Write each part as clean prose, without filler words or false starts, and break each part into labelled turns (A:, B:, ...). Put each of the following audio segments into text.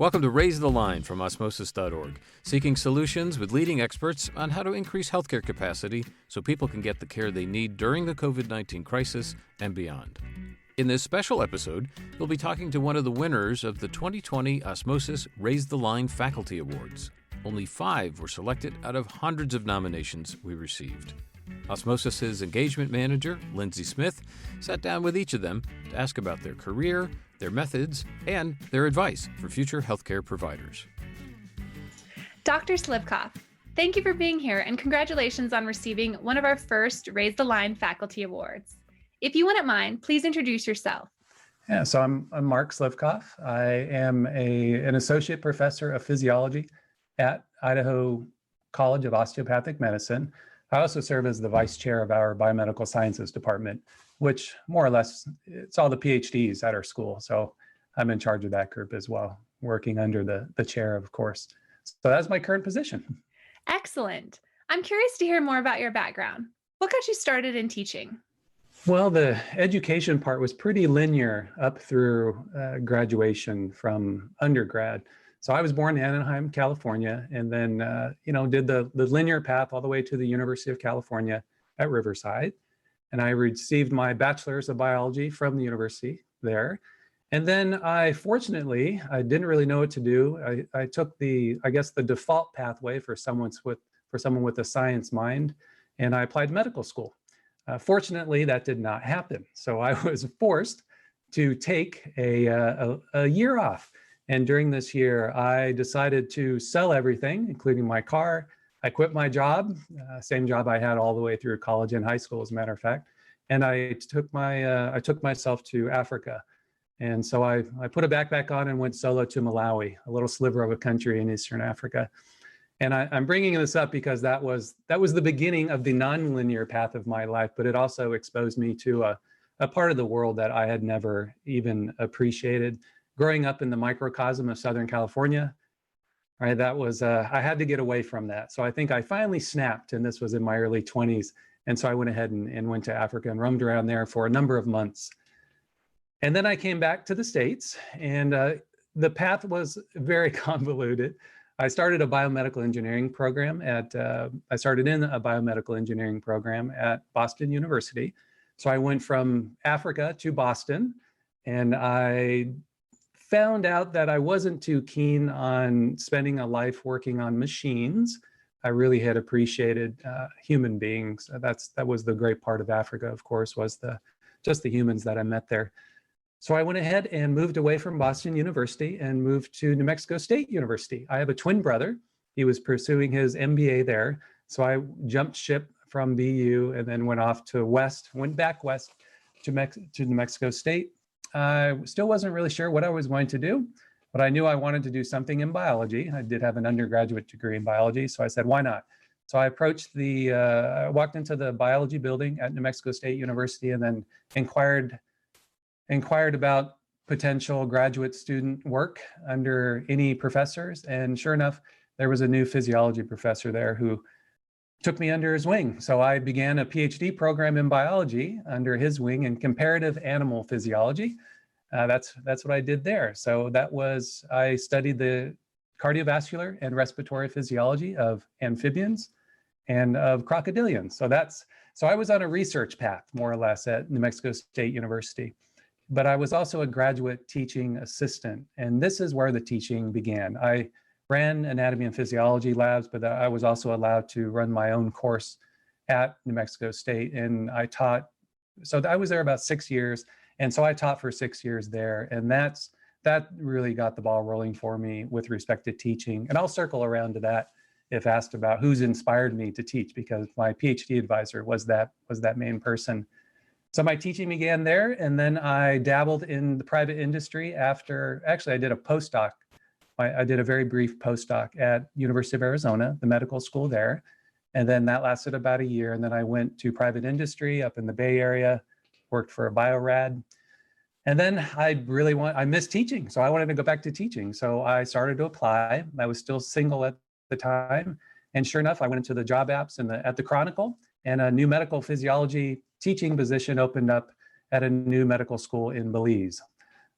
A: Welcome to Raise the Line from Osmosis.org, seeking solutions with leading experts on how to increase healthcare capacity so people can get the care they need during the COVID-19 crisis and beyond. In this special episode, we'll be talking to one of the winners of the 2020 Osmosis Raise the Line Faculty Awards. Only 5 were selected out of hundreds of nominations we received. Osmosis's engagement manager, Lindsey Smith, sat down with each of them to ask about their career, their methods, and their advice for future healthcare providers.
B: Dr. Slivkoff, thank you for being here and congratulations on receiving one of our first Raise the Line Faculty Awards. If you wouldn't mind, please introduce yourself.
C: Yeah, so I'm Mark Slivkoff. I am an Associate Professor of Physiology at Idaho College of Osteopathic Medicine. I also serve as the Vice Chair of our Biomedical Sciences Department, which more or less, it's all the PhDs at our school. So I'm in charge of that group as well, working under the chair, of course. So that's my current position.
B: Excellent. I'm curious to hear more about your background. What got you started in teaching?
C: Well, the education part was pretty linear up through graduation from undergrad. So I was born in Anaheim, California, and then, did the linear path all the way to the University of California at Riverside. And I received my bachelor's of biology from the university there. And then I didn't really know what to do. I took the default pathway for someone with a science mind, and I applied to medical school. Fortunately, that did not happen. So I was forced to take a year off. And during this year, I decided to sell everything, including my car. I quit my job, same job I had all the way through college and high school, as a matter of fact. And I took myself to Africa. And so I put a backpack on and went solo to Malawi, a little sliver of a country in Eastern Africa. And I'm bringing this up because that was the beginning of the nonlinear path of my life, but it also exposed me to a part of the world that I had never even appreciated. Growing up in the microcosm of Southern California, right? That was, I had to get away from that. So I think I finally snapped, and this was in my early 20s. And so I went ahead and went to Africa and roamed around there for a number of months. And then I came back to the States, and the path was very convoluted. I started a biomedical engineering program at Boston University. So I went from Africa to Boston, and I found out that I wasn't too keen on spending a life working on machines. I really had appreciated human beings. That was the great part of Africa, of course, was just the humans that I met there. So I went ahead and moved away from Boston University and moved to New Mexico State University. I have a twin brother. He was pursuing his MBA there. So I jumped ship from BU and then went back west to New Mexico State. I still wasn't really sure what I was going to do, but I knew I wanted to do something in biology. I did have an undergraduate degree in biology, so I said, why not? So I walked into the biology building at New Mexico State University and then inquired about potential graduate student work under any professors. And sure enough, there was a new physiology professor there who took me under his wing. So I began a PhD program in biology under his wing in comparative animal physiology. That's what I did there. So I studied the cardiovascular and respiratory physiology of amphibians and of crocodilians. So I was on a research path, more or less, at New Mexico State University. But I was also a graduate teaching assistant, and this is where the teaching began. I ran anatomy and physiology labs, but I was also allowed to run my own course at New Mexico State, and I taught. So I was there about 6 years, and so I taught for 6 years there, and that really got the ball rolling for me with respect to teaching. And I'll circle around to that if asked about who's inspired me to teach, because my PhD advisor was that main person. So my teaching began there, and then I dabbled in the private industry after. Actually, I did a postdoc. I did a very brief postdoc at University of Arizona, the medical school there. And then that lasted about a year. And then I went to private industry up in the Bay Area, worked for a biorad. And then I missed teaching. So I wanted to go back to teaching. So I started to apply. I was still single at the time. And sure enough, I went into the job apps at the Chronicle, and a new medical physiology teaching position opened up at a new medical school in Belize.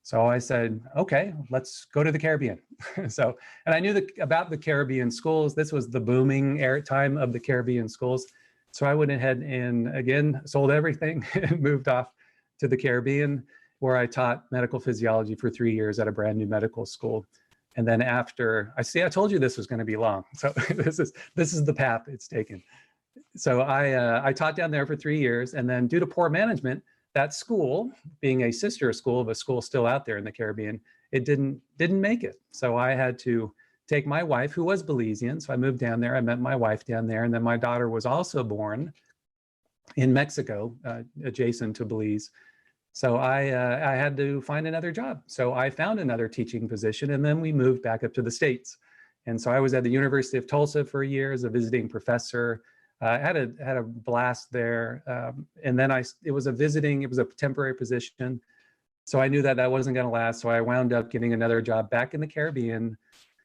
C: So I said, okay, let's go to the Caribbean. So, and I knew about the Caribbean schools. This was the booming time of the Caribbean schools. So I went ahead and again, sold everything and moved off to the Caribbean, where I taught medical physiology for 3 years at a brand new medical school. And then after, I told you this was going to be long. So this is the path it's taken. So I taught down there for 3 years, and then due to poor management, that school, being a sister school of a school still out there in the Caribbean, it didn't make it. So I had to take my wife, who was Belizean. So I moved down there. I met my wife down there, and then my daughter was also born in Mexico, adjacent to Belize. So I had to find another job. So I found another teaching position, and then we moved back up to the States. And so I was at the University of Tulsa for a year as a visiting professor. Had a blast there, and then it was a temporary position, so I knew that wasn't going to last. So I wound up getting another job back in the Caribbean,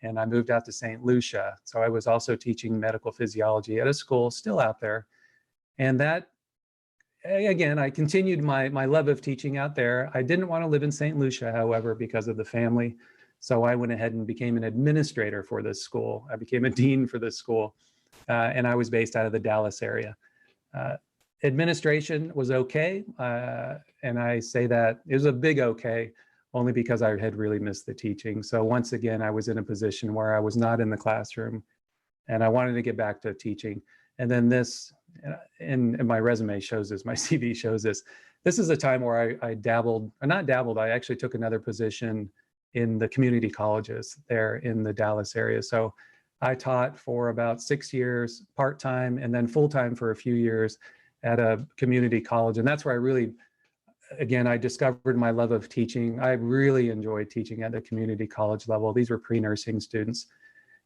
C: and I moved out to St. Lucia. So I was also teaching medical physiology at a school still out there, and that again, I continued my love of teaching out there. I didn't want to live in St. Lucia, however, because of the family. So I went ahead and became an administrator for this school. I became a dean for this school. And I was based out of the Dallas area. Administration was okay. And I say that it was a big okay, only because I had really missed the teaching. So once again, I was in a position where I was not in the classroom, and I wanted to get back to teaching. And then this, and my resume shows this, my CV shows this. This is a time where I I actually took another position in the community colleges there in the Dallas area. So I taught for about 6 years part-time, and then full-time for a few years at a community college. And that's where I discovered my love of teaching. I really enjoyed teaching at the community college level. These were pre-nursing students.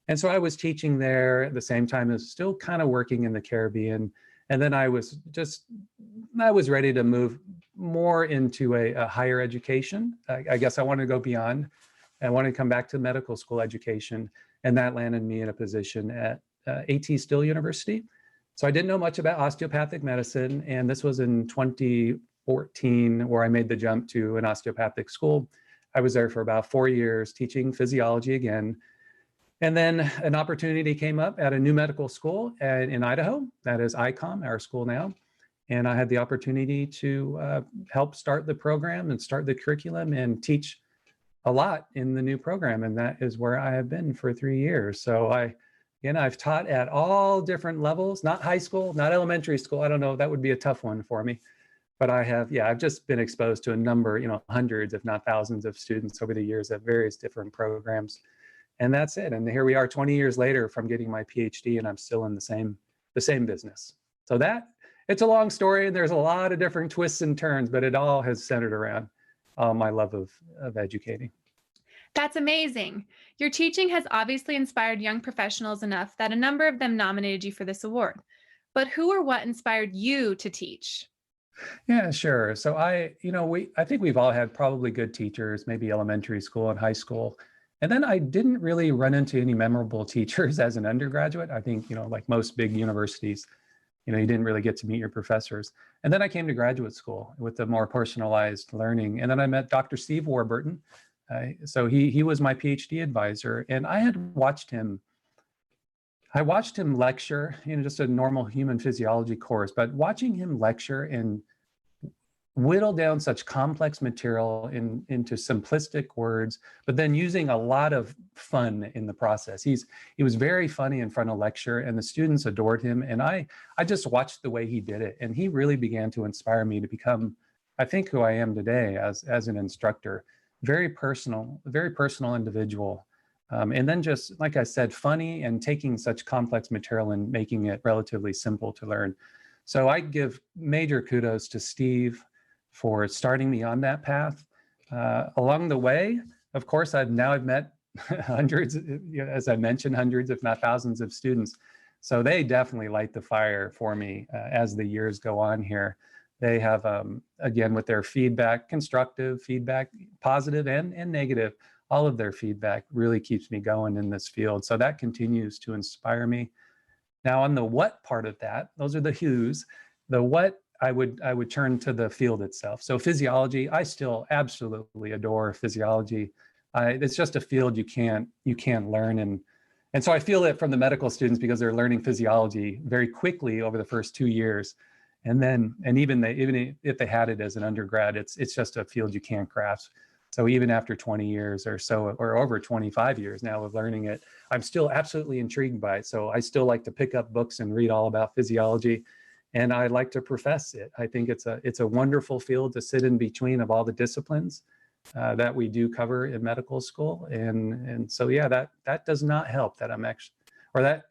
C: And so I was teaching there at the same time as still kind of working in the Caribbean. And then I was ready to move more into a higher education. I guess I wanted to go beyond. I wanted to come back to medical school education. And that landed me in a position at A.T. Still University. So I didn't know much about osteopathic medicine. And this was in 2014, where I made the jump to an osteopathic school. I was there for about 4 years teaching physiology again. And then an opportunity came up at a new medical school in Idaho. That is ICOM, our school now. And I had the opportunity to help start the program and start the curriculum and teach a lot in the new program, and that is where I have been for 3 years. So I've taught at all different levels, not high school, not elementary school. I don't know, that would be a tough one for me. But I've just been exposed to a number, hundreds, if not thousands of students over the years at various different programs. And that's it. And here we are 20 years later from getting my PhD, and I'm still in the same business. So it's a long story, and there's a lot of different twists and turns, but it all has centered around my love of educating.
B: That's amazing. Your teaching has obviously inspired young professionals enough that a number of them nominated you for this award. But who or what inspired you to teach?
C: Yeah, sure. So I think we've all had probably good teachers, maybe elementary school and high school. And then I didn't really run into any memorable teachers as an undergraduate. I think, like most big universities, you didn't really get to meet your professors. And then I came to graduate school with the more personalized learning. And then I met Dr. Steve Warburton. So he was my PhD advisor, and I watched him lecture, just a normal human physiology course, but watching him lecture and whittle down such complex material into simplistic words, but then using a lot of fun in the process. He was very funny in front of lecture, and the students adored him. And I just watched the way he did it, and he really began to inspire me to become, I think, who I am today as an instructor. Very personal individual. And then just, like I said, funny, and taking such complex material and making it relatively simple to learn. So I give major kudos to Steve for starting me on that path. Along the way, of course, I've met hundreds, as I mentioned, hundreds, if not thousands of students. So they definitely light the fire for me as the years go on here. They have, again, with their feedback, constructive feedback, positive and negative, all of their feedback really keeps me going in this field. So that continues to inspire me. Now on the what part of that, those are the who's. The what, I would turn to the field itself. So physiology, I still absolutely adore physiology. It's just a field you can't learn, and so I feel it from the medical students because they're learning physiology very quickly over the first 2 years, and even if they had it as an undergrad, it's just a field you can't grasp. So even after 20 years or so, or over 25 years now of learning it, I'm still absolutely intrigued by it. So I still like to pick up books and read all about physiology, and I like to profess it. I think it's a wonderful field to sit in between of all the disciplines that we do cover in medical school. And so, yeah, that does not help that I'm actually, or that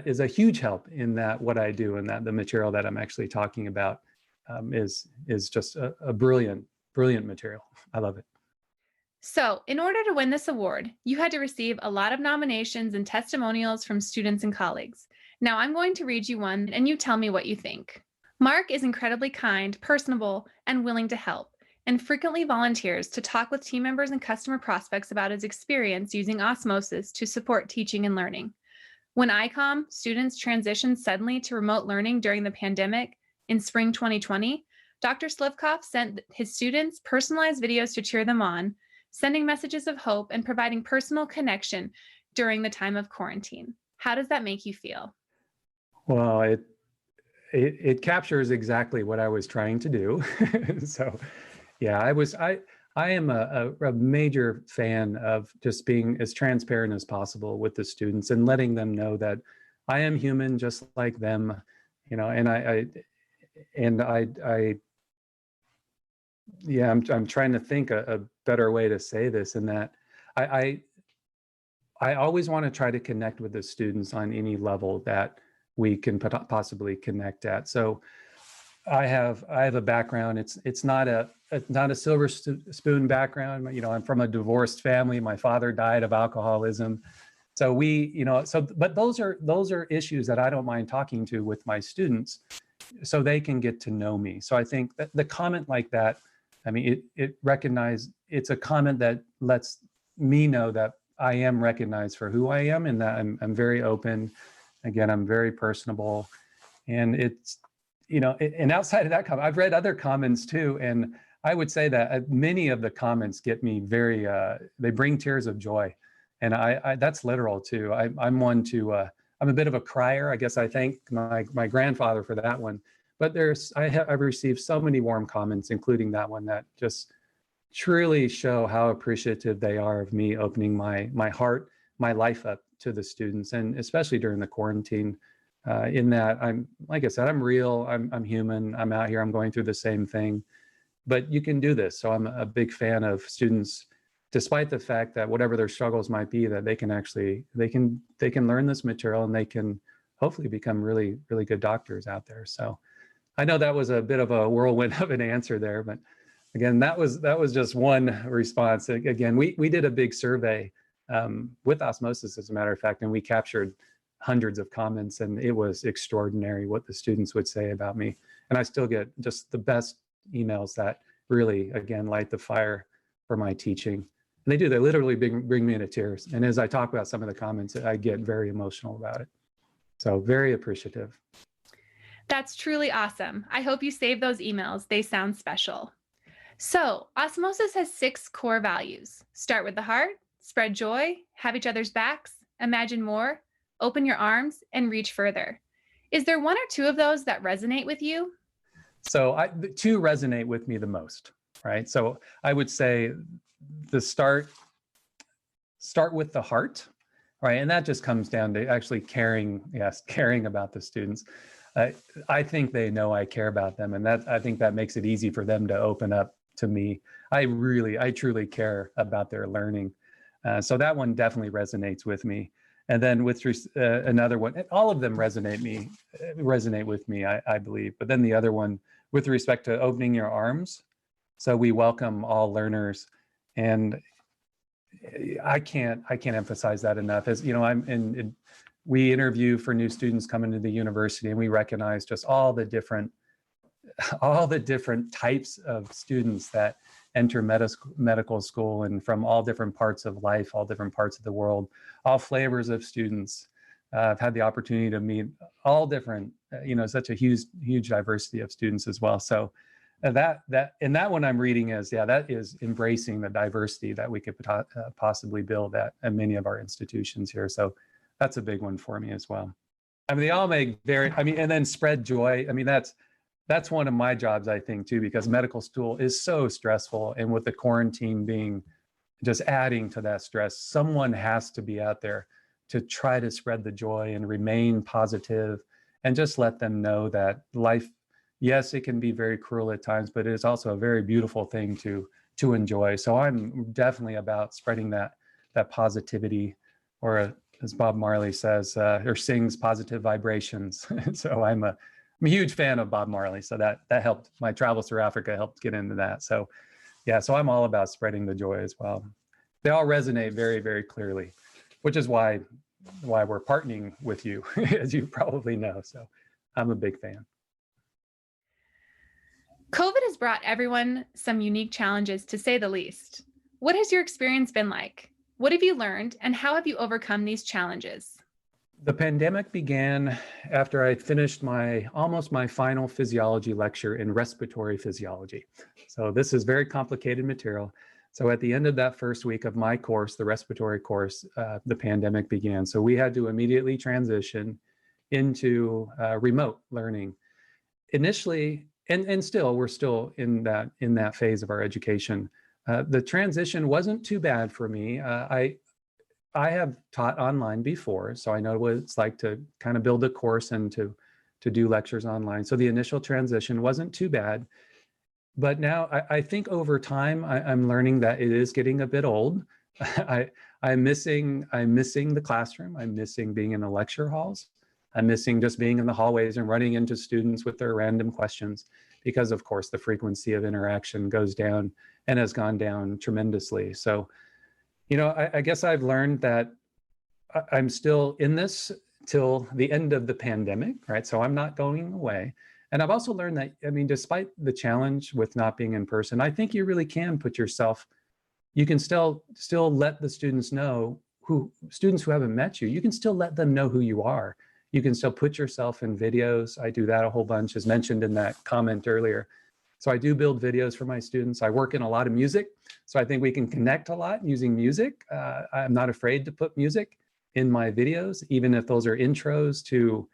C: is a huge help in that what I do, and that the material that I'm actually talking about is just a brilliant material. I love it.
B: So, in order to win this award, you had to receive a lot of nominations and testimonials from students and colleagues. Now, I'm going to read you one, and you tell me what you think. Mark is incredibly kind, personable, and willing to help, and frequently volunteers to talk with team members and customer prospects about his experience using Osmosis to support teaching and learning. When ICOM students transitioned suddenly to remote learning during the pandemic in spring 2020, Dr. Slivkoff sent his students personalized videos to cheer them on, sending messages of hope and providing personal connection during the time of quarantine. How does that make you feel?
C: Well, it captures exactly what I was trying to do. So, yeah, I am a major fan of just being as transparent as possible with the students and letting them know that I am human just like them, and I'm trying to think a better way to say this, in that I always want to try to connect with the students on any level that we can possibly connect at. So I have a background. It's not a silver spoon background. I'm from a divorced family. My father died of alcoholism. So but those are issues that I don't mind talking to with my students, so they can get to know me. So I think that the comment like that, I mean, it's a comment that lets me know that I am recognized for who I am, and that I'm very open. Again, I'm very personable, and and outside of that comment, I've read other comments too, and I would say that many of the comments get me they bring tears of joy, and I that's literal too. I'm one to I'm a bit of a crier. I guess I thank my grandfather for that one. But I've received so many warm comments, including that one, that just truly show how appreciative they are of me opening my heart, my life up to the students, and especially during the quarantine. In that, like I said, I'm real, I'm human, I'm out here, I'm going through the same thing, but you can do this. So I'm a big fan of students, despite the fact that whatever their struggles might be, that they can learn this material, and they can hopefully become really, really good doctors out there. So I know that was a bit of a whirlwind of an answer there, but again, that was just one response. Again, we did a big survey with Osmosis, as a matter of fact, and we captured hundreds of comments, and it was extraordinary what the students would say about me. And I still get just the best emails that really, again, light the fire for my teaching. And they literally bring me into tears. And as I talk about some of the comments, I get very emotional about it. So very appreciative.
B: That's truly awesome. I hope you save those emails. They sound special. So Osmosis has 6 core values. Start with the heart, spread joy, have each other's backs, imagine more, open your arms, and reach further. Is there one or two of those that resonate with you?
C: So the 2 resonate with me the most, right? So I would say the start with the heart, right? And that just comes down to actually caring about the students. I think they know I care about them, and I think that makes it easy for them to open up to me. I truly care about their learning. So that one definitely resonates with me. And then with another one, all of them resonate with me, I believe. But then the other one, with respect to opening your arms, so we welcome all learners, and I can't emphasize that enough. As you know, we interview for new students coming to the university, and we recognize just all the different types of students that enter medical school, and from all different parts of life, all different parts of the world, all flavors of students. I've had the opportunity to meet all different, such a huge diversity of students as well. So that one I'm reading is, that is embracing the diversity that we could possibly build at many of our institutions here. So that's a big one for me as well. I mean, they all make and then spread joy. I mean, that's one of my jobs, I think, too, because medical school is so stressful. And with the quarantine being just adding to that stress, someone has to be out there to try to spread the joy and remain positive and just let them know that life, yes, it can be very cruel at times, but it is also a very beautiful thing to enjoy. So I'm definitely about spreading that positivity, or as Bob Marley says, or sings, positive vibrations. So I'm a huge fan of Bob Marley. So that helped. My travels through Africa helped get into that. So yeah, so I'm all about spreading the joy as well. They all resonate very, very clearly, which is why we're partnering with you, as you probably know. So I'm a big fan.
B: COVID has brought everyone some unique challenges, to say the least. What has your experience been like? What have you learned, and how have you overcome these challenges?
C: The pandemic began after I finished almost my final physiology lecture in respiratory physiology. So this is very complicated material. So at the end of that first week of my course, the respiratory course, the pandemic began. So we had to immediately transition into remote learning. Initially, and still, we're still in that phase of our education. The transition wasn't too bad for me. I have taught online before, so I know what it's like to kind of build a course and to do lectures online. So the initial transition wasn't too bad. But now I think over time, I'm learning that it is getting a bit old. I'm missing the classroom. I'm missing being in the lecture halls. I'm missing just being in the hallways and running into students with their random questions, because of course the frequency of interaction goes down and has gone down tremendously. So, I guess I've learned that I'm still in this till the end of the pandemic, right? So I'm not going away. And I've also learned that, despite the challenge with not being in person, I think you really can you can still let the students know students who haven't met you, you can still let them know who you are. You can still put yourself in videos. I do that a whole bunch, as mentioned in that comment earlier. So I do build videos for my students. I work in a lot of music. So I think we can connect a lot using music. I'm not afraid to put music in my videos, even if those are intros to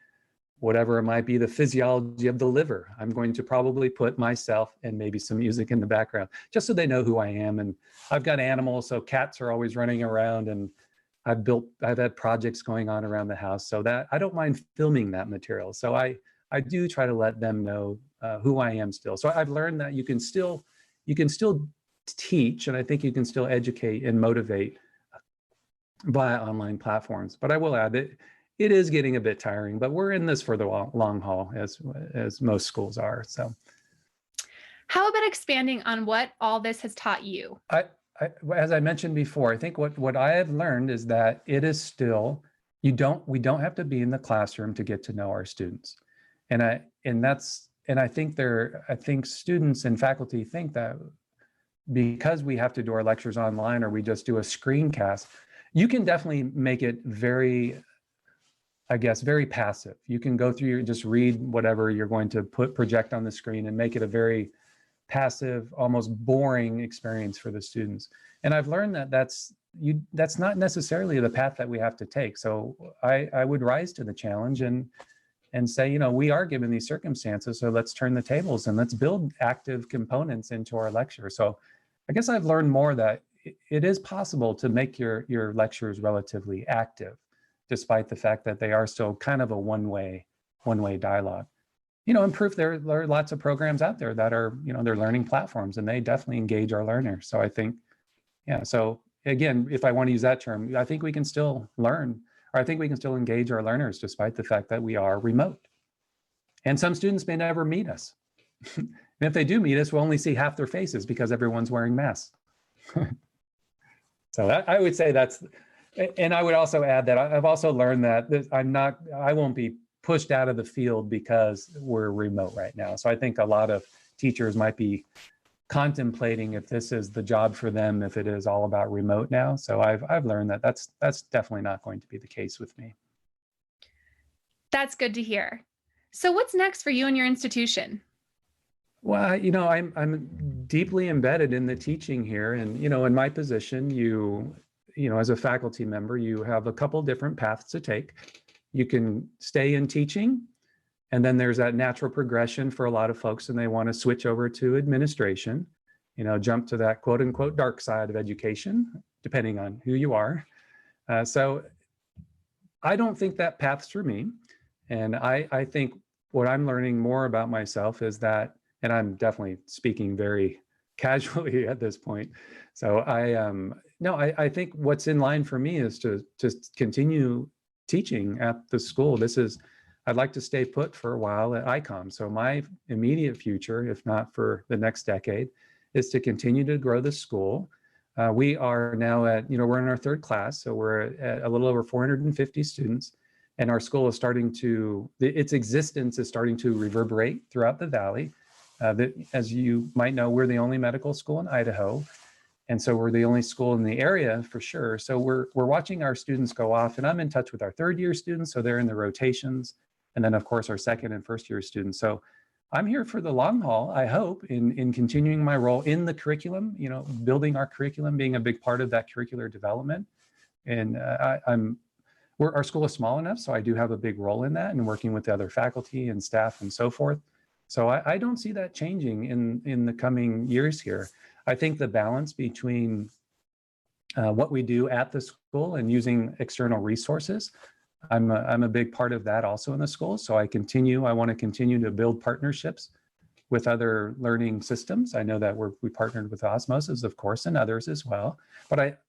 C: whatever it might be, the physiology of the liver. I'm going to probably put myself and maybe some music in the background, just so they know who I am. And I've got animals, so cats are always running around, and I've had projects going on around the house, so that I don't mind filming that material. So I do try to let them know who I am still. So I've learned that you can still teach, and I think you can still educate and motivate via online platforms. But I will add that it is getting a bit tiring, but we're in this for the long haul, as most schools are. So
B: how about expanding on what all this has taught you?
C: As I mentioned before, I think what I have learned is that it is still, we don't have to be in the classroom to get to know our students. And I think students and faculty think that because we have to do our lectures online, or we just do a screencast, you can definitely make it very passive. You can go through, just read whatever you're going to project on the screen and make it a very passive, almost boring experience for the students. And I've learned that that's not necessarily the path that we have to take. So I would rise to the challenge and say, we are given these circumstances, so let's turn the tables and let's build active components into our lecture. So I guess I've learned more that it is possible to make your lectures relatively active, despite the fact that they are still kind of a one-way dialogue. And proof there are lots of programs out there that are, they're learning platforms, and they definitely engage our learners. So I think, so again, if I want to use that term, I think we can still learn, or I think we can still engage our learners despite the fact that we are remote. And some students may never meet us. And if they do meet us, we'll only see half their faces because everyone's wearing masks. So I would say and I would also add that I've also learned that I won't be pushed out of the field because we're remote right now. So I think a lot of teachers might be contemplating if this is the job for them, if it is all about remote now. So I've learned that that's definitely not going to be the case with me.
B: That's good to hear. So what's next for you and your institution?
C: Well, I'm deeply embedded in the teaching here, and in my position, as a faculty member, you have a couple different paths to take. You can stay in teaching, and then there's that natural progression for a lot of folks, and they want to switch over to administration, jump to that quote unquote dark side of education, depending on who you are. So I don't think that path's for me. And I think what I'm learning more about myself is that, and I'm definitely speaking very casually at this point. So I think what's in line for me is to continue teaching at the school. I'd like to stay put for a while at ICOM. So my immediate future, if not for the next decade, is to continue to grow the school. We are now we're in our third class, so we're at a little over 450 students, and our school is its existence is starting to reverberate throughout the valley. As you might know, we're the only medical school in Idaho, and so we're the only school in the area for sure. So we're watching our students go off, and I'm in touch with our third year students, so they're in the rotations, and then of course our second and first year students. So I'm here for the long haul, I hope, in continuing my role in the curriculum, building our curriculum, being a big part of that curricular development. And our school is small enough, so I do have a big role in that, and working with the other faculty and staff and so forth. So I don't see that changing in the coming years here. I think the balance between what we do at the school and using external resources, I'm a big part of that also in the school. So I want to continue to build partnerships with other learning systems. I know that we partnered with Osmosis, of course, and others as well. But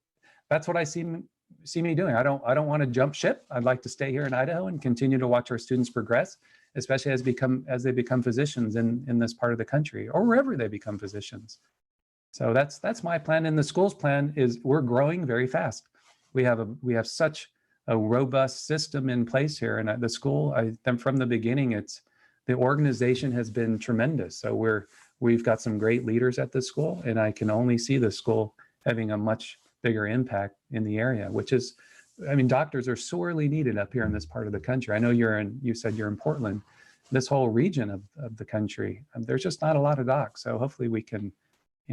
C: that's what I see me doing. I don't want to jump ship. I'd like to stay here in Idaho and continue to watch our students progress, especially as they become physicians in this part of the country, or wherever they become physicians. So that's my plan. And the school's plan is we're growing very fast. We have such a robust system in place here, and at the school, from the beginning, the organization has been tremendous. So we've got some great leaders at the school, and I can only see the school having a much bigger impact in the area, doctors are sorely needed up here in this part of the country. I know you said you're in Portland. This whole region of the country, there's just not a lot of docs. So hopefully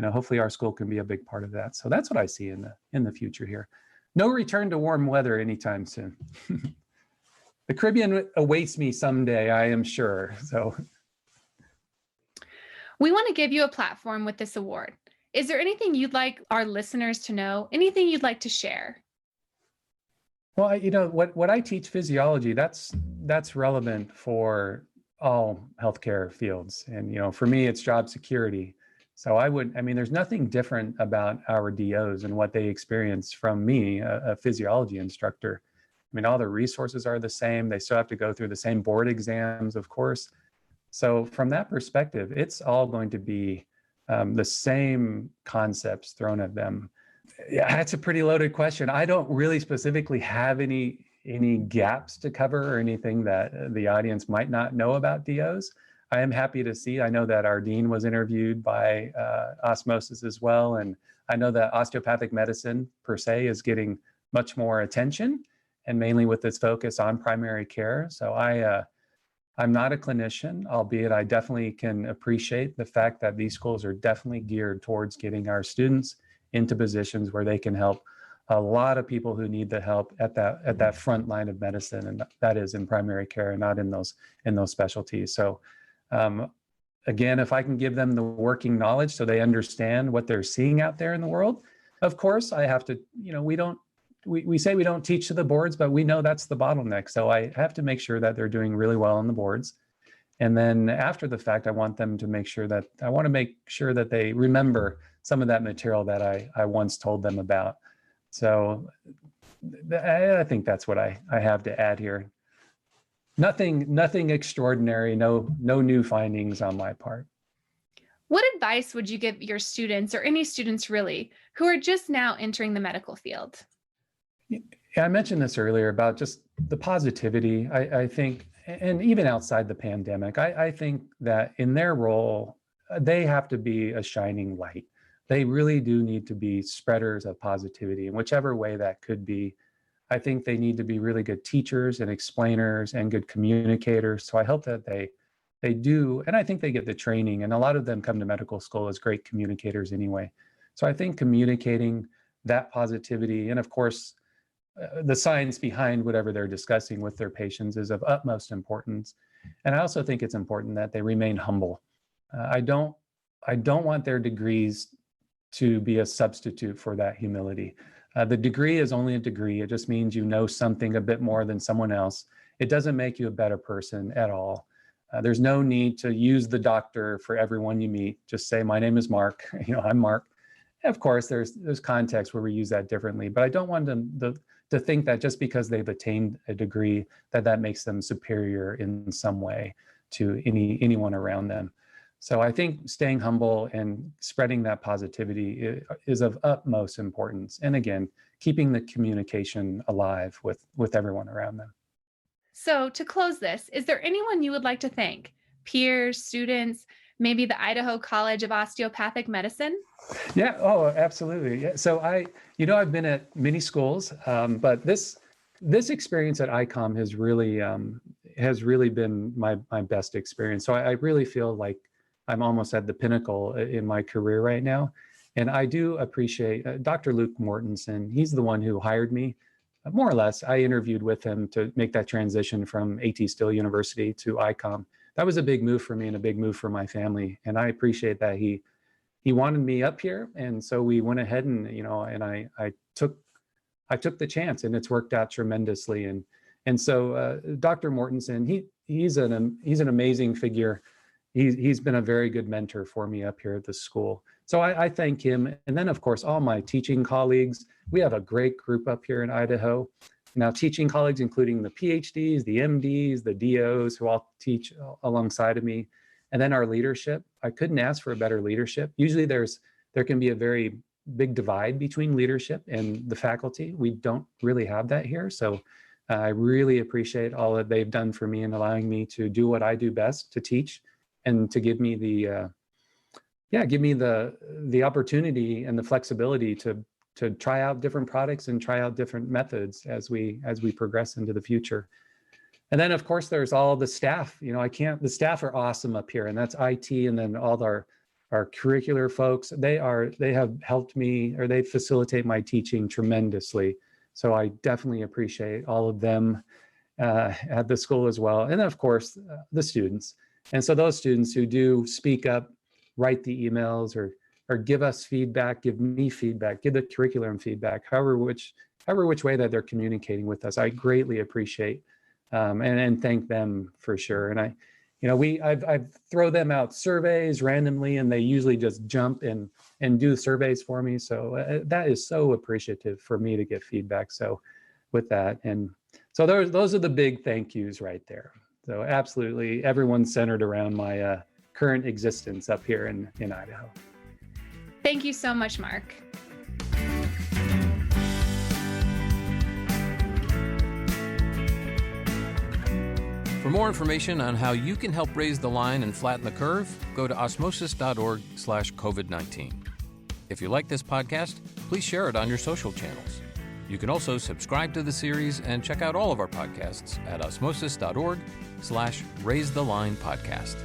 C: hopefully our school can be a big part of that. So that's what I see in the future here. No return to warm weather anytime soon. The Caribbean awaits me someday, I am sure. So
B: we want to give you a platform with this award. Is there anything you'd like our listeners to know? Anything you'd like to share?
C: Well, what I teach physiology, that's relevant for all healthcare fields. And, for me, it's job security. So there's nothing different about our DOs and what they experience from me, a physiology instructor. All the resources are the same. They still have to go through the same board exams, of course. So from that perspective, it's all going to be the same concepts thrown at them. Yeah, that's a pretty loaded question. I don't really specifically have any gaps to cover or anything that the audience might not know about DOs. I am happy to see. I know that our dean was interviewed by Osmosis as well. And I know that osteopathic medicine per se is getting much more attention, and mainly with its focus on primary care. So I'm not a clinician, albeit I definitely can appreciate the fact that these schools are definitely geared towards getting our students into positions where they can help a lot of people who need the help at that front line of medicine, and that is in primary care and not in those specialties. So again, if I can give them the working knowledge so they understand what they're seeing out there in the world, of course I have to, we say we don't teach to the boards, but we know that's the bottleneck. So I have to make sure that they're doing really well on the boards. And then after the fact, I want to make sure that they remember some of that material that I once told them about. So I think that's what I have to add here. Nothing extraordinary, no new findings on my part.
B: What advice would you give your students, or any students really, who are just now entering the medical field?
C: Yeah, I mentioned this earlier about just the positivity. I think, and even outside the pandemic, I think that in their role, they have to be a shining light. They really do need to be spreaders of positivity in whichever way that could be. I think they need to be really good teachers and explainers and good communicators. So I hope that they do, and I think they get the training, and a lot of them come to medical school as great communicators anyway. So I think communicating that positivity, and of course, the science behind whatever they're discussing with their patients is of utmost importance. And I also think it's important that they remain humble. I don't want their degrees to be a substitute for that humility. The degree is only a degree. It just means you know something a bit more than someone else. It doesn't make you a better person at all. There's no need to use the doctor for everyone you meet. Just say, my name is Mark. I'm Mark. Of course, there's contexts where we use that differently, but I don't want them to think that just because they've attained a degree that makes them superior in some way to anyone around them. So I think staying humble and spreading that positivity is of utmost importance. And again, keeping the communication alive with everyone around them.
B: So to close this, is there anyone you would like to thank? Peers, students, maybe the Idaho College of Osteopathic Medicine?
C: Yeah, oh, absolutely. Yeah. So I've been at many schools, but this experience at ICOM has really been my best experience. So I really feel like I'm almost at the pinnacle in my career right now. And I do appreciate Dr. Luke Mortensen. He's the one who hired me, more or less. I interviewed with him to make that transition from A.T. Still University to ICOM. That was a big move for me and a big move for my family. And I appreciate that he wanted me up here. And so we went ahead and, and I took the chance, and it's worked out tremendously. And so Dr. Mortensen, he's an amazing figure. He's been a very good mentor for me up here at the school. So I thank him. And then, of course, all my teaching colleagues. We have a great group up here in Idaho. Now, teaching colleagues, including the PhDs, the MDs, the DOs, who all teach alongside of me. And then our leadership. I couldn't ask for a better leadership. Usually there can be a very big divide between leadership and the faculty. We don't really have that here. So I really appreciate all that they've done for me in allowing me to do what I do best, to teach, and to give me the opportunity and the flexibility to try out different products and try out different methods as we progress into the future. And then, of course, there's all the staff. The staff are awesome up here, and that's IT, and then all our curricular folks. They have helped me, or they facilitate my teaching tremendously. So I definitely appreciate all of them at the school as well. And then, of course, the students. And so those students who do speak up, write the emails, or give us feedback, give me feedback, give the curriculum feedback, however which way that they're communicating with us, I greatly appreciate and thank them for sure. And I throw them out surveys randomly, and they usually just jump and do surveys for me. So that is so appreciative for me to get feedback. So with that, and so those are the big thank yous right there. So absolutely, everyone's centered around my current existence up here in Idaho.
B: Thank you so much, Mark.
A: For more information on how you can help raise the line and flatten the curve, go to osmosis.org/COVID-19. If you like this podcast, please share it on your social channels. You can also subscribe to the series and check out all of our podcasts at osmosis.org/RaiseTheLinePodcast.